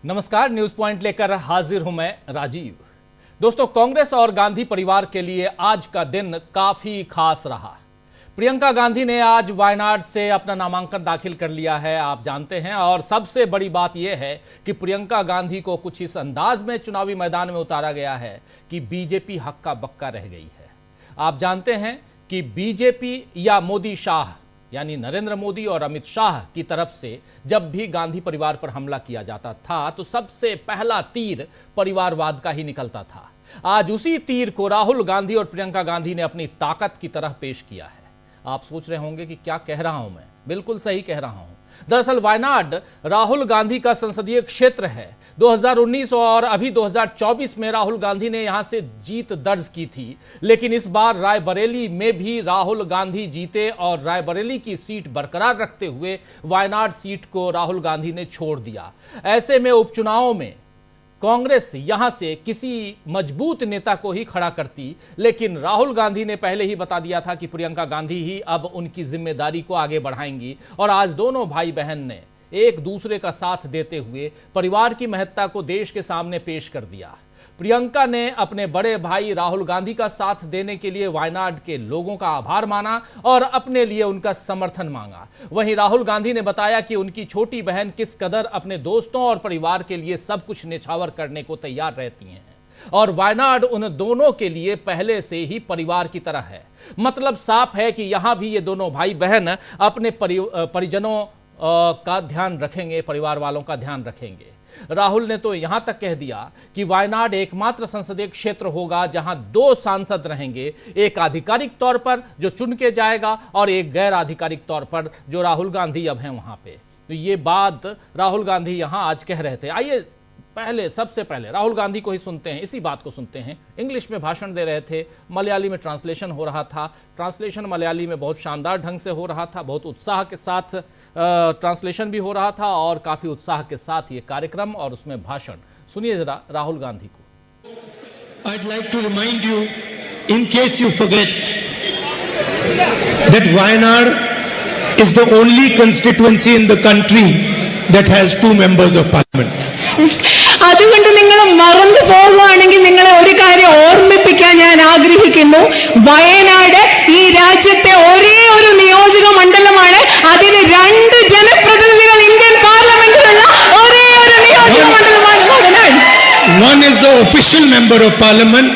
नमस्कार, news point लेकर हाजिर हूं मैं राजीव। दोस्तों, कांग्रेस और गांधी परिवार के लिए आज का दिन काफी खास रहा। प्रियंका गांधी ने आज वायनाड से अपना नामांकन दाखिल कर लिया है, आप जानते हैं। और सबसे बड़ी बात यह है कि प्रियंका गांधी को कुछ इस अंदाज में चुनावी मैदान में उतारा गया है कि बीजेपी हक्का बक्का रह गई है। आप जानते हैं कि बीजेपी या मोदी शाह यानी नरेंद्र मोदी और अमित शाह की तरफ से जब भी गांधी परिवार पर हमला किया जाता था तो सबसे पहला तीर परिवारवाद का ही निकलता था। आज उसी तीर को राहुल गांधी और प्रियंका गांधी ने अपनी ताकत की तरह पेश किया है। आप सोच रहे होंगे कि क्या कह रहा हूं मैं। बिल्कुल सही कह रहा हूं। दरअसल वायनाड राहुल गांधी का संसदीय क्षेत्र है। 2019 और अभी 2024 में राहुल गांधी ने यहां से जीत दर्ज की थी, लेकिन इस बार रायबरेली में भी राहुल गांधी जीते और रायबरेली की सीट बरकरार रखते हुए वायनाड सीट को राहुल गांधी ने छोड़ दिया। ऐसे में उपचुनावों में कांग्रेस यहां से किसी मजबूत नेता को ही खड़ा करती, लेकिन राहुल गांधी ने पहले ही बता दिया था कि प्रियंका गांधी ही अब उनकी जिम्मेदारी को आगे बढ़ाएंगी। और आज दोनों भाई बहन ने एक दूसरे का साथ देते हुए परिवार की महत्ता को देश के सामने पेश कर दिया। प्रियंका ने अपने बड़े भाई राहुल गांधी का साथ देने के लिए वायनाड के लोगों का आभार माना और अपने लिए उनका समर्थन मांगा। वहीं राहुल गांधी ने बताया कि उनकी छोटी बहन किस कदर अपने दोस्तों और परिवार के लिए सब कुछ न्यौछावर करने को तैयार रहती हैं और वायनाड उन दोनों के लिए पहले से ही परिवार की तरह है। मतलब साफ है कि यहां भी ये दोनों भाई बहन अपने परिजनों का ध्यान रखेंगे, परिवार वालों का ध्यान रखेंगे। राहुल ने तो यहां तक कह दिया कि वायनाड एकमात्र संसदीय क्षेत्र होगा जहां दो सांसद रहेंगे, एक आधिकारिक तौर पर जो चुन के जाएगा और एक गैर आधिकारिक तौर पर जो राहुल गांधी अब हैं वहां पे। तो ये बात राहुल गांधी यहां आज कह रहे थे। आइए सबसे पहले राहुल गांधी को ही सुनते हैं, इसी बात को सुनते हैं। इंग्लिश में भाषण दे रहे थे, मलयाली में ट्रांसलेशन हो रहा था। ट्रांसलेशन मलयाली में बहुत शानदार ढंग से हो रहा था, बहुत उत्साह के साथ ट्रांसलेशन भी हो रहा था और काफी उत्साह के साथ ये कार्यक्रम और उसमें भाषण सुनिए जरा राहुल गांधी को। I'd like to remind you, in case you forget, that Wayanad is the only constituency in the country that has 2 members of parliament. അതുകൊണ്ട് നിങ്ങൾ മറന്നു പോവുകയാണെങ്കിൽ നിങ്ങളെ ഒരു കാര്യം ഓർമ്മിപ്പിക്കാൻ ഞാൻ ആഗ്രഹിക്കുന്നു. വയനാട് ഈ രാജ്യത്തെ ഒരേ ഒരു നിയോജക മണ്ഡലമാണ്. അതിന് 2 ജനപ്രതിനിധികൾ ഇന്ത്യൻ പാർലമെന്റിലുള്ള ഒരേ ഒരു നിയോജക മണ്ഡലമാണ് Wayanad. One is the official member of parliament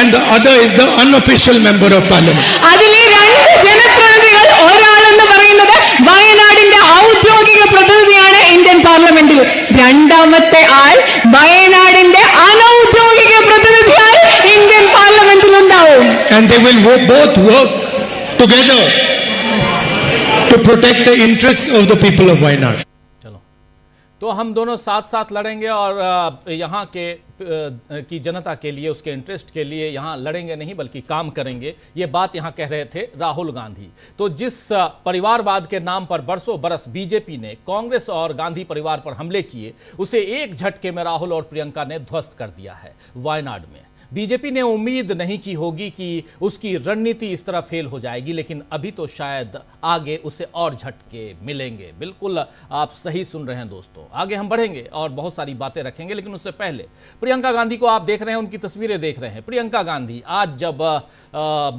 and the other is the unofficial member of parliament. അതിലെ 2 ജനപ്രതിനിധികൾ, ഒരാളെന്ന് പറയുന്നത് വയനാടിന്റെ ഔദ്യോഗിക പ്രതിനിധിയാണ് ഇന്ത്യൻ പാർലമെന്റിൽ. രണ്ടാമത്തെ ആൾ വയനാടിന്റെ അനൗദ്യോഗിക പ്രതിനിധിയായി ഇന്ത്യൻ പാർലമെന്റിൽ ഉണ്ടാവും. And they will both work together to protect the interests of the people of Wayanad. चलो, तो हम दोनों साथ साथ लड़ेंगे और यहाँ के की जनता के लिए, उसके इंटरेस्ट के लिए यहाँ लड़ेंगे नहीं बल्कि काम करेंगे। ये बात यहाँ कह रहे थे राहुल गांधी। तो जिस परिवारवाद के नाम पर बरसों बरस बीजेपी ने कांग्रेस और गांधी परिवार पर हमले किए, उसे एक झटके में राहुल और प्रियंका ने ध्वस्त कर दिया है वायनाड में। बीजेपी ने उम्मीद नहीं की होगी कि उसकी रणनीति इस तरह फेल हो जाएगी, लेकिन अभी तो शायद आगे उसे और झटके मिलेंगे। बिल्कुल आप सही सुन रहे हैं दोस्तों। आगे हम बढ़ेंगे और बहुत सारी बातें रखेंगे, लेकिन उससे पहले प्रियंका गांधी को आप देख रहे हैं, उनकी तस्वीरें देख रहे हैं। प्रियंका गांधी आज जब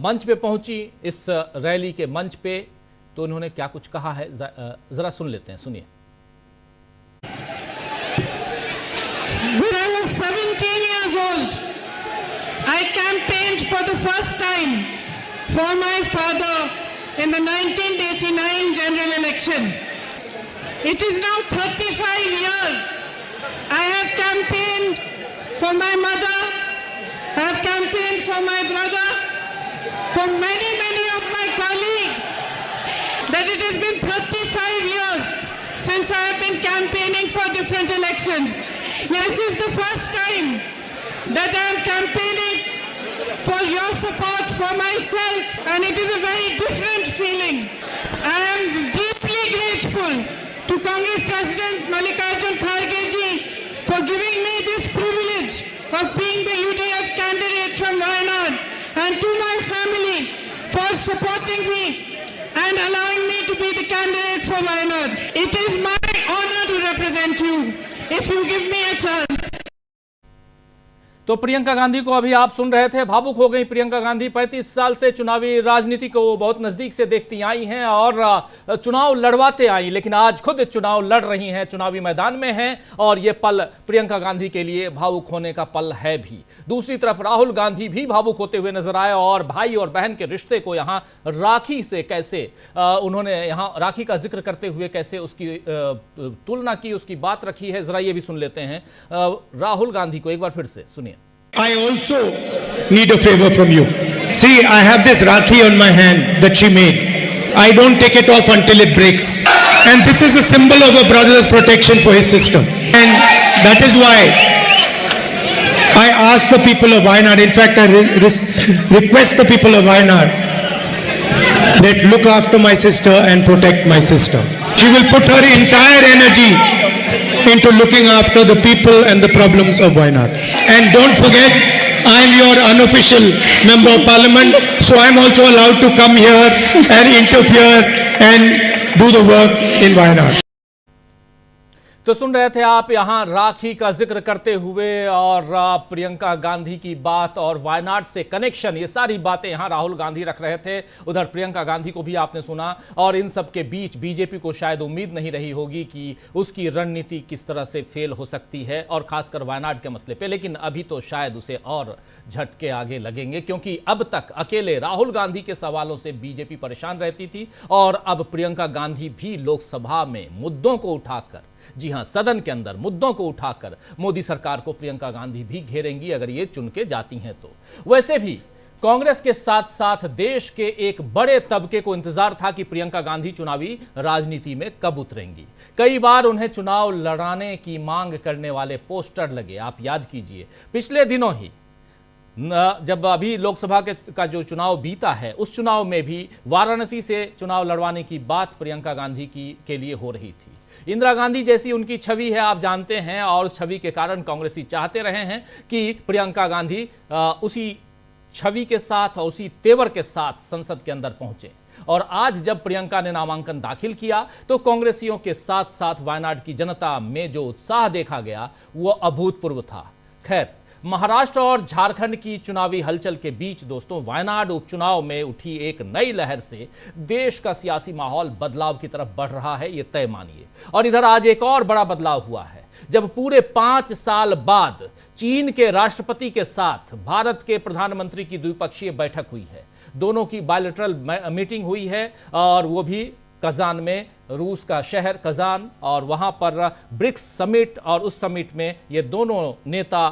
मंच पे पहुंची, इस रैली के मंच पे, तो उन्होंने क्या कुछ कहा है जरा सुन लेते हैं, सुनिए। When I was 17 years old, I campaigned for the first time for my father in the 1989 general election. It is now 35 years. I have campaigned for my mother, I have campaigned for my brother, for many of my colleagues. That it has been 35 years since I have been campaigning for different elections. Yes, this is the first time that I am campaigning for your support for myself, and it is a very different feeling. I am deeply grateful to Congress President Mallikarjun Kharge ji for giving me this privilege of being the UDF candidate from Wayanad, and to my family for supporting me and allowing me to be the candidate for Wayanad. It is my honor to represent you. if you give me a chance. तो प्रियंका गांधी को अभी आप सुन रहे थे, भावुक हो गई प्रियंका गांधी। 35 साल से चुनावी राजनीति को बहुत नजदीक से देखती आई हैं और चुनाव लड़वाते आई, लेकिन आज खुद चुनाव लड़ रही हैं, चुनावी मैदान में हैं और ये पल प्रियंका गांधी के लिए भावुक होने का पल है भी। दूसरी तरफ राहुल गांधी भी भावुक होते हुए नजर आए और भाई और बहन के रिश्ते को यहां राखी से कैसे उन्होंने यहां राखी का जिक्र करते हुए कैसे उसकी तुलना की, उसकी बात रखी है। जरा ये भी सुन लेते हैं राहुल गांधी को, एक बार फिर से सुनिए। I also need a favor from you. See, I have this Rakhi on my hand that she made. I don't take it off until it breaks. And this is a symbol of a brother's protection for his sister. And that is why I ask the people of Wayanad, in fact, I request the people of Wayanad that look after my sister and protect my sister. She will put her entire energy into looking after the people and the problems of Wayanad. And don't forget, I am your unofficial member of parliament, so I am also allowed to come here and interfere and do the work in Wayanad. तो सुन रहे थे आप यहां राखी का जिक्र करते हुए और प्रियंका गांधी की बात और वायनाड से कनेक्शन, ये सारी बातें यहां राहुल गांधी रख रहे थे। उधर प्रियंका गांधी को भी आपने सुना और इन सब के बीच बीजेपी को शायद उम्मीद नहीं रही होगी कि उसकी रणनीति किस तरह से फेल हो सकती है और खासकर वायनाड के मसले पे, लेकिन अभी तो शायद उसे और झटके आगे लगेंगे क्योंकि अब तक अकेले राहुल गांधी के सवालों से बीजेपी परेशान रहती थी और अब प्रियंका गांधी भी लोकसभा में मुद्दों को उठाकर, जी हां, सदन के अंदर मुद्दों को उठाकर मोदी सरकार को प्रियंका गांधी भी घेरेंगी अगर ये चुन के जाती हैं तो। वैसे भी कांग्रेस के साथ साथ देश के एक बड़े तबके को इंतजार था कि प्रियंका गांधी चुनावी राजनीति में कब उतरेंगी। कई बार उन्हें चुनाव लड़ाने की मांग करने वाले पोस्टर लगे, आप याद कीजिए पिछले दिनों ही जब अभी लोकसभा का जो चुनाव बीता है उस चुनाव में भी वाराणसी से चुनाव लड़वाने की बात प्रियंका गांधी के लिए हो रही थी। इंदिरा गांधी जैसी उनकी छवि है, आप जानते हैं, और उस छवि के कारण कांग्रेसी चाहते रहे हैं कि प्रियंका गांधी उसी छवि के साथ और उसी तेवर के साथ संसद के अंदर पहुंचे। और आज जब प्रियंका ने नामांकन दाखिल किया तो कांग्रेसियों के साथ साथ वायनाड की जनता में जो उत्साह देखा गया वो अभूतपूर्व था। खैर, महाराष्ट्र और झारखंड की चुनावी हलचल के बीच दोस्तों वायनाड उपचुनाव में उठी एक नई लहर से देश का सियासी माहौल बदलाव की तरफ बढ़ रहा है, ये तय मानिए। और इधर आज एक और बड़ा बदलाव हुआ है जब पूरे 5 साल बाद चीन के राष्ट्रपति के साथ भारत के प्रधानमंत्री की द्विपक्षीय बैठक हुई है। दोनों की बायलैटरल मीटिंग हुई है और वो भी कजान में, रूस का शहर कजान, और वहां पर ब्रिक्स समिट, और उस समिट में ये दोनों नेता,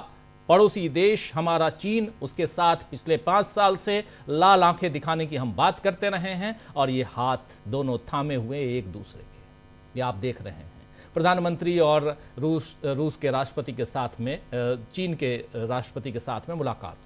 पड़ोसी देश हमारा चीन, उसके साथ पिछले 5 साल से लाल आंखें दिखाने की हम बात करते रहे हैं और ये हाथ दोनों थामे हुए एक दूसरे के, ये आप देख रहे हैं। प्रधानमंत्री और रूस के राष्ट्रपति के साथ में, चीन के राष्ट्रपति के साथ में मुलाकात,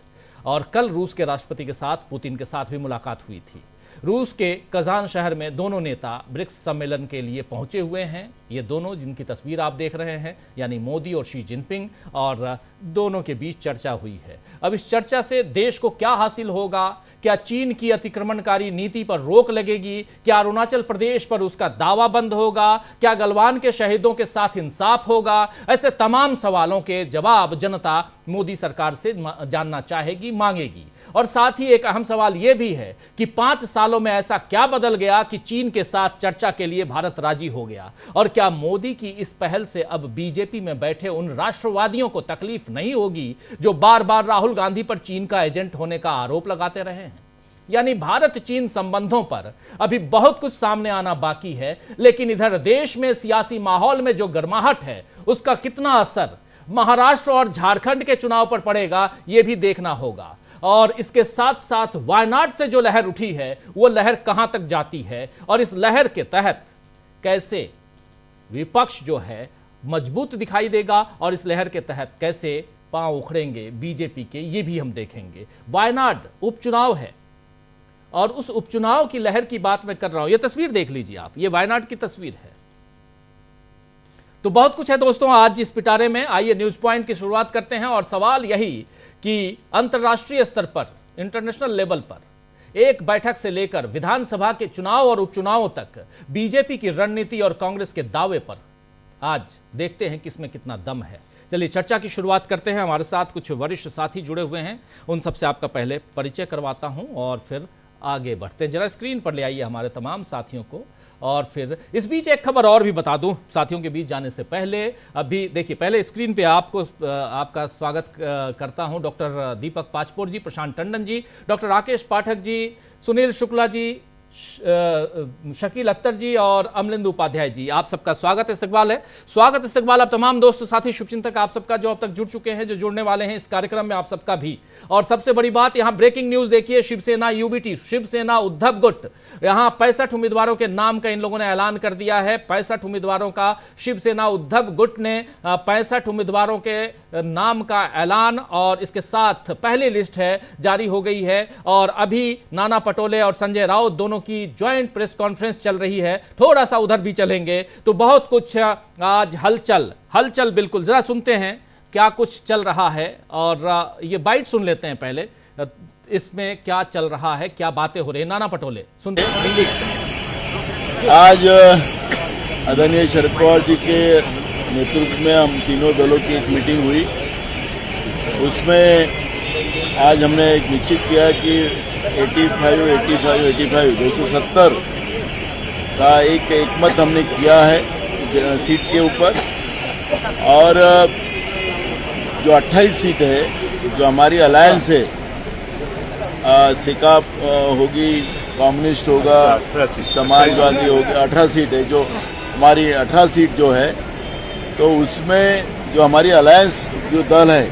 और कल रूस के राष्ट्रपति के साथ, पुतिन के साथ भी मुलाकात हुई थी। रूस के कजान शहर में दोनों नेता ब्रिक्स सम्मेलन के लिए पहुंचे हुए हैं। ये दोनों जिनकी तस्वीर आप देख रहे हैं, यानी मोदी और शी जिनपिंग, और दोनों के बीच चर्चा हुई है। अब इस चर्चा से देश को क्या हासिल होगा? क्या चीन की अतिक्रमणकारी नीति पर रोक लगेगी? क्या अरुणाचल प्रदेश पर उसका दावा बंद होगा? क्या गलवान के शहीदों के साथ इंसाफ होगा? ऐसे तमाम सवालों के जवाब जनता मोदी सरकार से जानना चाहेगी, मांगेगी। और साथ ही एक अहम सवाल यह भी है कि 5 सालों में ऐसा क्या बदल गया कि चीन के साथ चर्चा के लिए भारत राजी हो गया? और क्या मोदी की इस पहल से अब बीजेपी में बैठे उन राष्ट्रवादियों को तकलीफ नहीं होगी जो बार बार राहुल गांधी पर चीन का एजेंट होने का आरोप लगाते रहे हैं? यानी भारत चीन संबंधों पर अभी बहुत कुछ सामने आना बाकी है, लेकिन इधर देश में सियासी माहौल में जो गर्माहट है उसका कितना असर महाराष्ट्र और झारखंड के चुनाव पर पड़ेगा, यह भी देखना होगा। और इसके साथ साथ वायनाड से जो लहर उठी है वो लहर कहां तक जाती है और इस लहर के तहत कैसे विपक्ष जो है मजबूत दिखाई देगा और इस लहर के तहत कैसे पांव उखड़ेंगे बीजेपी के, ये भी हम देखेंगे। वायनाड उपचुनाव है और उस उपचुनाव की लहर की बात मैं कर रहा हूं। यह तस्वीर देख लीजिए आप, ये वायनाड की तस्वीर है। तो बहुत कुछ है दोस्तों आज इस पिटारे में। आइए न्यूज पॉइंट की शुरुआत करते हैं और सवाल यही कि अंतर्राष्ट्रीय स्तर पर, इंटरनेशनल लेवल पर एक बैठक से लेकर विधानसभा के चुनाव और उपचुनावों तक बीजेपी की रणनीति और कांग्रेस के दावे पर आज देखते हैं किसमें कितना दम है। चलिए चर्चा की शुरुआत करते हैं। हमारे साथ कुछ वरिष्ठ साथी जुड़े हुए हैं, उन सबसे आपका पहले परिचय करवाता हूं और फिर आगे बढ़ते हैं। जरा स्क्रीन पर ले आइए हमारे तमाम साथियों को। और फिर इस बीच एक खबर और भी बता दूं साथियों के बीच जाने से पहले। अभी देखिए, पहले स्क्रीन पे आपका स्वागत करता हूं डॉक्टर दीपक पाचपोर जी, प्रशांत टंडन जी, डॉक्टर राकेश पाठक जी, सुनील शुक्ला जी, शकील अख्तर जी और अमलिंदु उपाध्याय जी, आप सबका स्वागत इस्तकबाल है। स्वागत इस्तकबाल आप तमाम दोस्त साथी शुभचिंतक आप सबका जो अब तक जुड़ चुके हैं, जो जुड़ने वाले हैं इस कार्यक्रम में, आप सबका भी। और सबसे बड़ी बात, यहां ब्रेकिंग न्यूज देखिए, शिवसेना यूबीटी, शिवसेना उद्धव गुट, यहां 65 उम्मीदवारों के नाम का इन लोगों ने ऐलान कर दिया है। 65 उम्मीदवारों का शिवसेना उद्धव गुट ने 65 उम्मीदवारों के नाम का ऐलान, और इसके साथ पहली लिस्ट है जारी हो गई है। और अभी नाना पटोले और संजय राउत दोनों की ज्वाइंट प्रेस कॉन्फ्रेंस चल रही है। थोड़ा सा उधर भी चलेंगे तो बहुत कुछ आज हलचल बिल्कुल। जरा सुनते हैं क्या कुछ चल रहा है और ये बाइट सुन लेते हैं पहले, इसमें क्या चल रहा है, क्या बातें हो रही है। नाना पटोले सुनते हैं। आज आदरणीय शरद पवार जी के नेतृत्व में हम तीनों दलों की एक मीटिंग हुई। उसमें आज हमने एक निश्चित किया कि 85 270 का एक मत हमने किया है सीट के ऊपर। और जो 28 सीट है जो हमारी अलायंस है, सिकाप होगी, कम्युनिस्ट होगा, समाजवादी होगा, 18 सीट है जो हमारी 18 सीट जो है, तो उसमें जो हमारी अलायंस जो दल है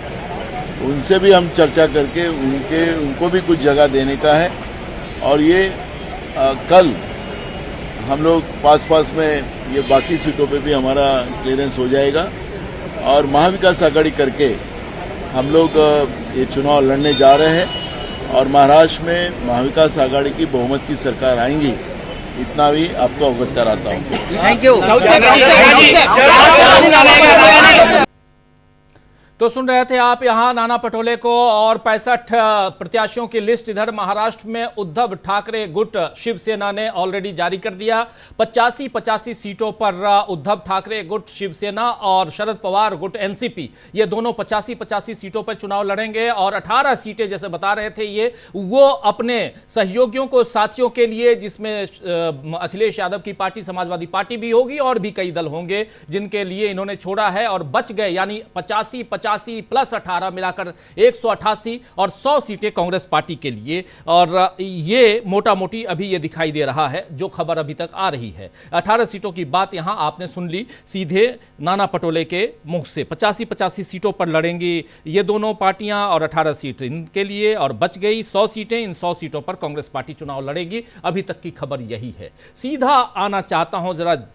उनसे भी हम चर्चा करके उनको भी कुछ जगह देने का है। और ये कल हम लोग पास में ये बाकी सीटों पे भी हमारा क्लियरेंस हो जाएगा और महाविकास आघाड़ी करके हम लोग ये चुनाव लड़ने जा रहे हैं और महाराष्ट्र में महाविकास आघाड़ी की बहुमत की सरकार आएंगी, इतना भी आपको अवगत कराता हूँ। Thank you. तो सुन रहे थे आप यहां नाना पटोले को, और 65 प्रत्याशियों की लिस्ट इधर महाराष्ट्र में उद्धव ठाकरे गुट शिवसेना ने ऑलरेडी जारी कर दिया। 85 सीटों पर उद्धव ठाकरे गुट शिवसेना और शरद पवार गुट एनसीपी, ये दोनों 85 सीटों पर चुनाव लड़ेंगे। और 18 सीटें जैसे बता रहे थे ये वो अपने सहयोगियों को, साथियों के लिए, जिसमें अखिलेश यादव की पार्टी समाजवादी पार्टी भी होगी और भी कई दल होंगे जिनके लिए इन्होंने छोड़ा है और बच गए। यानी 85 प्लस 18 मिलाकर 188 और 100 सीटें कांग्रेस पार्टी के लिए। और ये मोटा मोटी अभी ये दिखाई दे रहा है जो खबर अभी तक आ रही है। 18 सीटों की बात यहां आपने सुन ली सीधे नाना पटोले के मुंह से। 85 सीटों पर लड़ेंगी ये दोनों पार्टियां और 18 सीट इनके लिए, और बच गई 100 सीटें। इन 100 सीटों पर कांग्रेस पार्टी चुनाव लड़ेगी। अभी तक की खबर यही है। सीधा आना चाहता हूं जरा जल्द